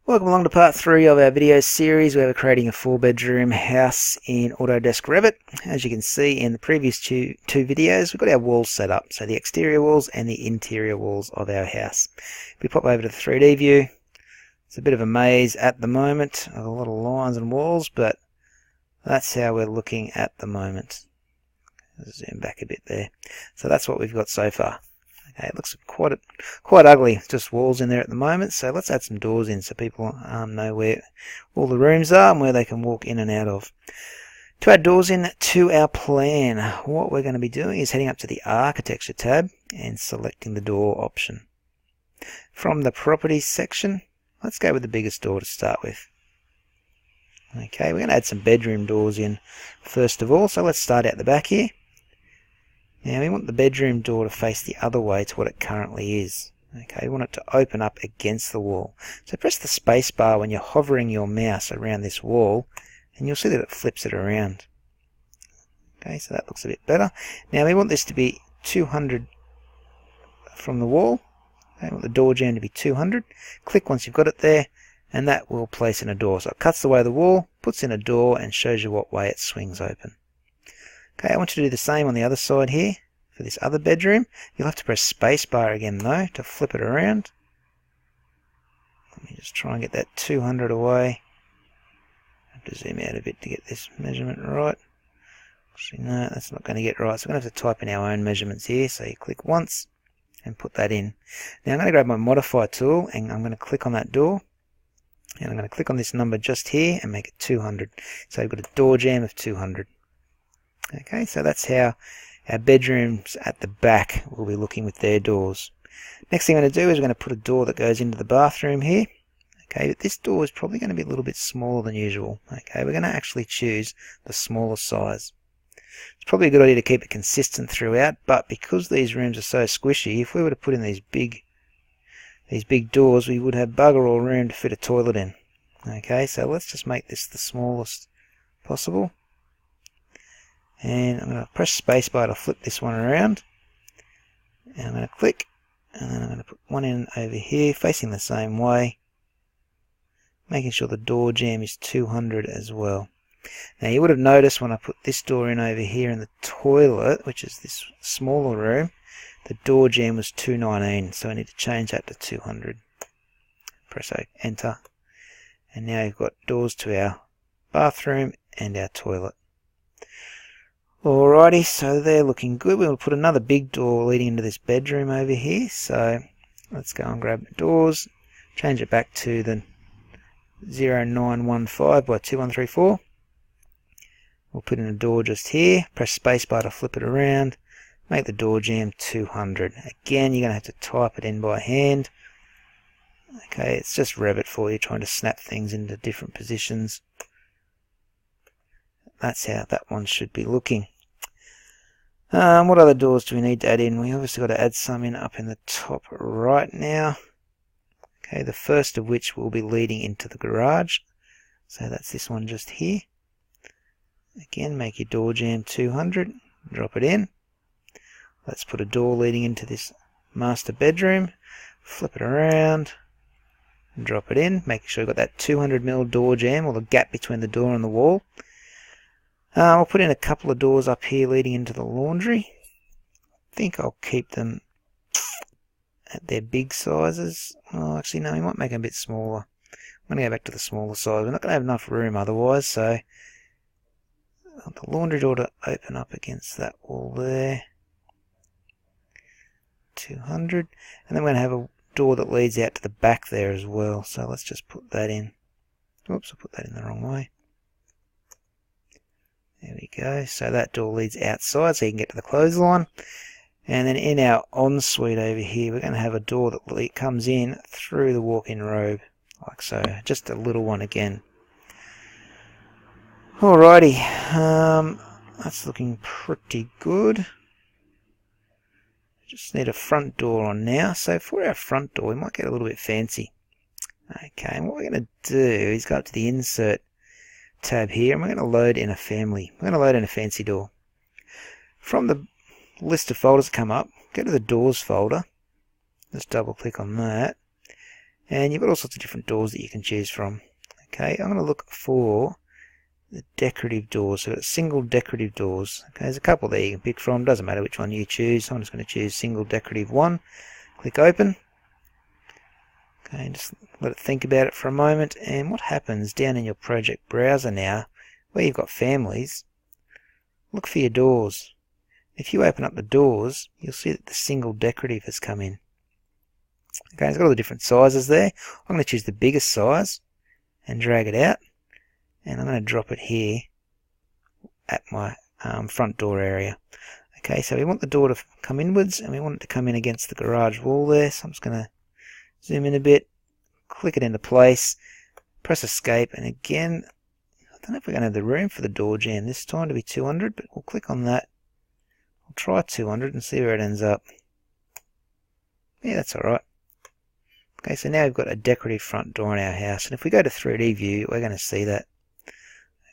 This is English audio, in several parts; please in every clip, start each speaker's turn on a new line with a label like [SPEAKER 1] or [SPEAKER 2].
[SPEAKER 1] Welcome along to part 3 of our video series where we're creating a 4-bedroom house in Autodesk Revit. As you can see in the previous two videos, we've got our walls set up, so the exterior walls and the interior walls of our house. If we pop over to the 3D view, it's a bit of a maze at the moment of a lot of lines and walls, but that's how we're looking at the moment. Zoom back a bit there. So that's what we've got so far. Okay, it looks quite ugly, just walls in there at the moment, so let's add some doors in so people know where all the rooms are and where they can walk in and out of. To add doors in to our plan, what we're going to be doing is heading up to the Architecture tab and selecting the door option. From the Properties section, let's go with the biggest door to start with. Okay, we're going to add some bedroom doors in first of all, so let's start out the back here. Now we want the bedroom door to face the other way to what it currently is. Okay, we want it to open up against the wall. So press the space bar when you're hovering your mouse around this wall and you'll see that it flips it around. Okay, so that looks a bit better. Now we want this to be 200 from the wall. Okay, we want the door jamb to be 200. Click once you've got it there and that will place in a door. So it cuts away the wall, puts in a door and shows you what way it swings open. Okay, I want you to do the same on the other side here for this other bedroom. You'll have to press spacebar again though to flip it around. Let me just try and get that 200 away. I have to zoom out a bit to get this measurement right. Actually, no, that's not going to get right. So we're going to have to type in our own measurements here. So you click once and put that in. Now I'm going to grab my modify tool and I'm going to click on that door. And I'm going to click on this number just here and make it 200. So we've got a door jamb of 200. Okay, so that's how our bedrooms at the back will be looking with their doors. Next thing I'm going to do is we're going to put a door that goes into the bathroom here. Okay, but this door is probably going to be a little bit smaller than usual. Okay, we're going to actually choose the smaller size. It's probably a good idea to keep it consistent throughout, but because these rooms are so squishy, if we were to put in these big doors, we would have bugger all room to fit a toilet in. Okay, so let's just make this the smallest possible. And I'm going to press spacebar to flip this one around. And I'm going to click. And then I'm going to put one in over here, facing the same way. Making sure the door jamb is 200 as well. Now you would have noticed when I put this door in over here in the toilet, which is this smaller room, the door jamb was 219. So I need to change that to 200. Press enter. And now you've got doors to our bathroom and our toilet. Alrighty, so they're looking good. We'll put another big door leading into this bedroom over here. So let's go and grab the doors, change it back to the 0915 by 2134. We'll put in a door just here, press spacebar to flip it around, make the door jamb 200. Again, you're going to have to type it in by hand. Okay, it's just Revit for you, trying to snap things into different positions. That's how that one should be looking. What other doors do we need to add in? We obviously got to add some in up in the top right now. Okay, the first of which will be leading into the garage. So that's this one just here. Again, make your door jamb 200, drop it in. Let's put a door leading into this master bedroom, flip it around, and drop it in, making sure you've got that 200mm door jamb, or the gap between the door and the wall. I'll put in a couple of doors up here leading into the laundry. I think I'll keep them at their big sizes. Oh, actually, no, we might make them a bit smaller. I'm going to go back to the smaller size. We're not going to have enough room otherwise, so I want the laundry door to open up against that wall there. 200. And then we're going to have a door that leads out to the back there as well. So let's just put that in. Oops, I put that in the wrong way. There we go. So that door leads outside so you can get to the clothesline. And then in our ensuite over here, we're going to have a door that comes in through the walk-in robe, like so. Just a little one again. Alrighty, that's looking pretty good. Just need a front door on now. So for our front door, we might get a little bit fancy. Okay, and what we're going to do is go up to the Insert tab here, and we're going to load in a family. We're going to load in a fancy door. From the list of folders that come up, go to the Doors folder. Just double click on that. And you've got all sorts of different doors that you can choose from. Okay, I'm going to look for the decorative doors. So it's single decorative doors. Okay, there's a couple there you can pick from. Doesn't matter which one you choose. I'm just going to choose single decorative 1. Click open. Okay, just let it think about it for a moment. And what happens down in your project browser now, where you've got families, look for your doors. If you open up the doors, you'll see that the single decorative has come in. Okay, it's got all the different sizes there. I'm going to choose the biggest size and drag it out. And I'm going to drop it here at my front door area. Okay, so we want the door to come inwards and we want it to come in against the garage wall there. So I'm just going to zoom in a bit, click it into place, press escape, and again, I don't know if we're going to have the room for the door jamb this time to be 200, but we'll click on that. I'll try 200 and see where it ends up. Yeah, that's alright. Okay, so now we've got a decorative front door in our house, and if we go to 3D view, we're going to see that.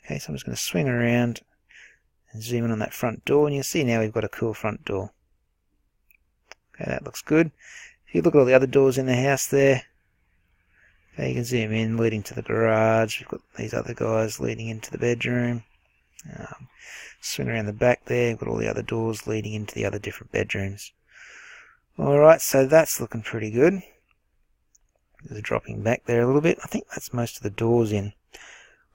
[SPEAKER 1] Okay, so I'm just going to swing around and zoom in on that front door, and you'll see now we've got a cool front door. Okay, that looks good. If you look at all the other doors in the house there, okay, you can zoom in, leading to the garage. We've got these other guys leading into the bedroom. Swing around the back there, we've got all the other doors leading into the other different bedrooms. Alright, so that's looking pretty good. Just dropping back there a little bit. I think that's most of the doors in.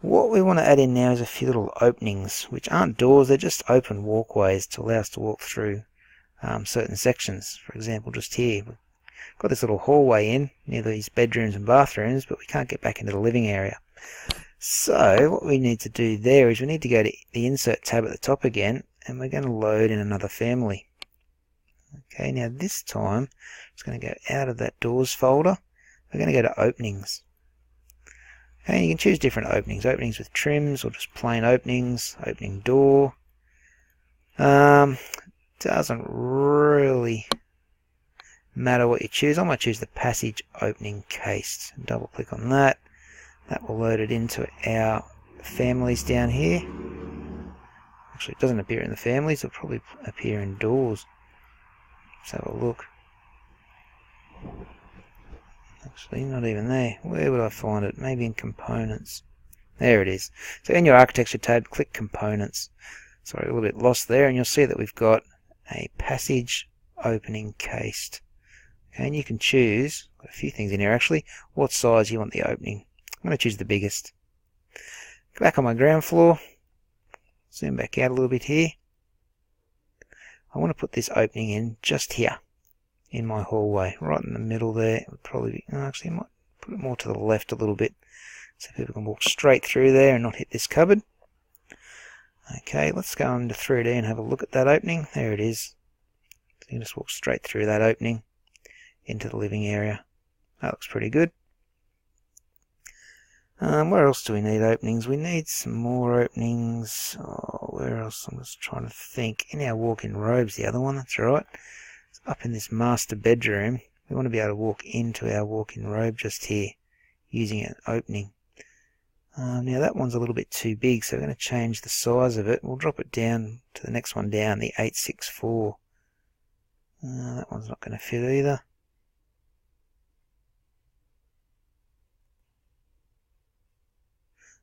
[SPEAKER 1] What we want to add in now is a few little openings, which aren't doors, they're just open walkways to allow us to walk through certain sections. For example, just here, we've got this little hallway in near these bedrooms and bathrooms, but we can't get back into the living area. So what we need to do there is we need to go to the Insert tab at the top again, and we're going to load in another family. Okay, now this time, it's going to go out of that Doors folder. We're going to go to Openings. Okay, you can choose different openings. Openings with trims or just plain openings. Opening door. Doesn't really matter what you choose. I might choose the Passage Opening Cased. Double click on that. That will load it into our families down here. Actually, it doesn't appear in the families. It'll probably appear in Doors. Let's have a look. Actually, not even there. Where would I find it? Maybe in Components. There it is. So in your Architecture tab, click Components. Sorry, a little bit lost there, and you'll see that we've got a Passage Opening Cased. Okay, and you can choose, got a few things in here actually, what size you want the opening. I'm going to choose the biggest. Go back on my ground floor. Zoom back out a little bit here. I want to put this opening in just here. In my hallway, right in the middle there. It would probably be, actually I might put it more to the left a little bit so people can walk straight through there and not hit this cupboard. Okay, let's go into 3D and have a look at that opening. There it is. So you can just walk straight through that opening into the living area. That looks pretty good. Where else do we need openings? We need some more openings. Oh, where else? I'm just trying to think. In our walk-in robes, the other one, that's right. Up in this master bedroom, we want to be able to walk into our walk-in robe just here using an opening. Now that one's a little bit too big, so we're going to change the size of it. We'll drop it down to the next one down, the 864. That one's not going to fit either.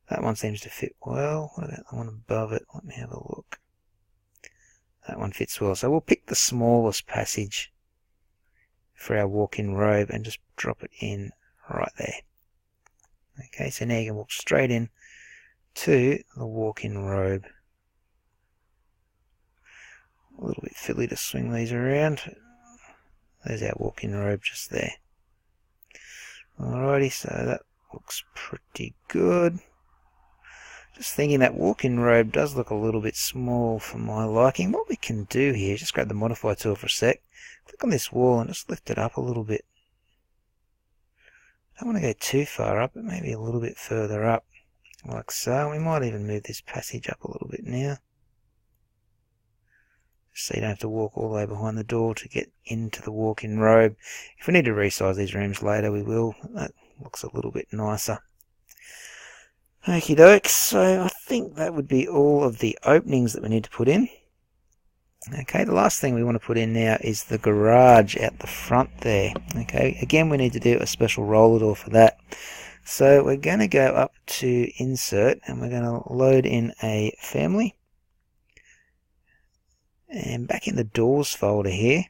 [SPEAKER 1] That one seems to fit well. What about the one above it? Let me have a look. That one fits well. So we'll pick the smallest passage for our walk-in robe and just drop it in right there. Okay, so now you can walk straight in to the walk-in robe. A little bit fiddly to swing these around. There's our walk-in robe just there. Alrighty, so that looks pretty good. Just thinking that walk-in robe does look a little bit small for my liking. What we can do here is just grab the modify tool for a sec, click on this wall and just lift it up a little bit. I don't want to go too far up, but maybe a little bit further up, like so. We might even move this passage up a little bit now, so you don't have to walk all the way behind the door to get into the walk-in robe. If we need to resize these rooms later, we will. That looks a little bit nicer. Okie doke, so I think that would be all of the openings that we need to put in. Okay, the last thing we want to put in now is the garage at the front there. Okay, again we need to do a special roller door for that. So we're going to go up to insert and we're going to load in a family. And back in the doors folder here,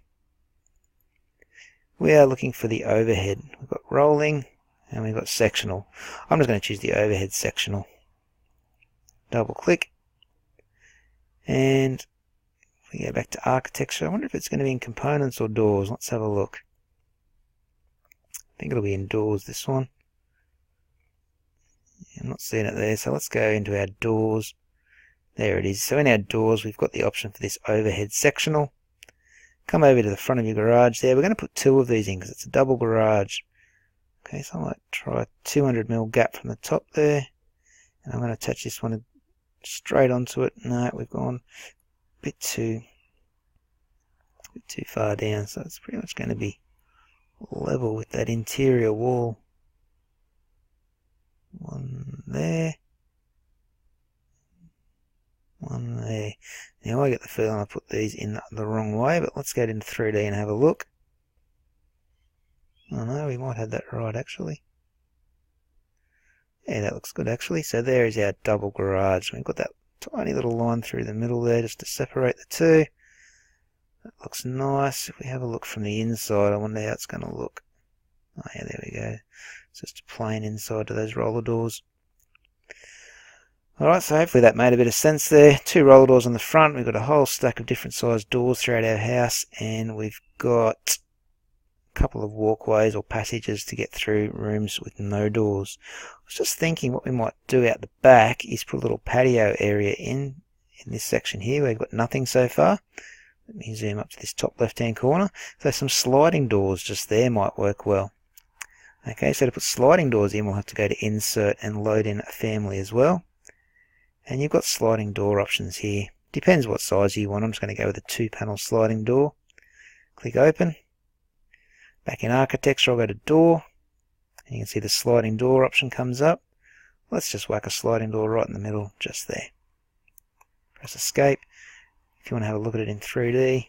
[SPEAKER 1] we are looking for the overhead. We've got rolling and we've got sectional. I'm just going to choose the overhead sectional. Double click. And if we go back to architecture, I wonder if it's going to be in components or doors. Let's have a look. I think it'll be in doors, this one. I'm not seeing it there, so let's go into our doors. There it is. So in our doors, we've got the option for this overhead sectional. Come over to the front of your garage there. We're going to put 2 of these in because it's a double garage. Okay, so I might try a 200mm gap from the top there. And I'm going to attach this one straight onto it. No, we've gone a bit too far down, so it's pretty much going to be level with that interior wall. One there. One there. Now I get the feeling I put these in the wrong way, but let's get into 3D and have a look. Oh no, we might have that right actually. Yeah, that looks good actually. So there is our double garage. We've got that tiny little line through the middle there just to separate the two. That looks nice. If we have a look from the inside, I wonder how it's going to look. Oh yeah, there we go. It's just a plain inside to those roller doors. Alright, so hopefully that made a bit of sense there. 2 roller doors on the front. We've got a whole stack of different sized doors throughout our house, and we've got a couple of walkways or passages to get through rooms with no doors. I was just thinking what we might do out the back is put a little patio area in this section here where we've got nothing so far. Let me zoom up to this top left hand corner. So some sliding doors just there might work well. Okay, so to put sliding doors in, we'll have to go to insert and load in a family as well. And you've got sliding door options here. Depends what size you want. I'm just going to go with a 2-panel sliding door. Click open. Back in architecture, I'll go to door. And you can see the sliding door option comes up. Let's just whack a sliding door right in the middle, just there. Press escape. If you want to have a look at it in 3D,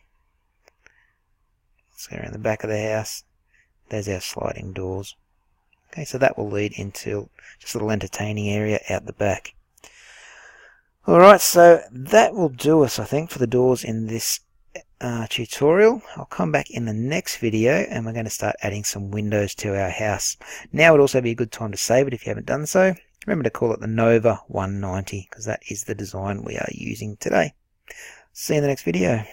[SPEAKER 1] let's go around the back of the house. There's our sliding doors. Okay, so that will lead into just a little entertaining area out the back. Alright, so that will do us, I think, for the doors in this tutorial. I'll come back in the next video and we're going to start adding some windows to our house. Now would also be a good time to save it if you haven't done so. Remember to call it the Nova 190 because that is the design we are using today. See you in the next video.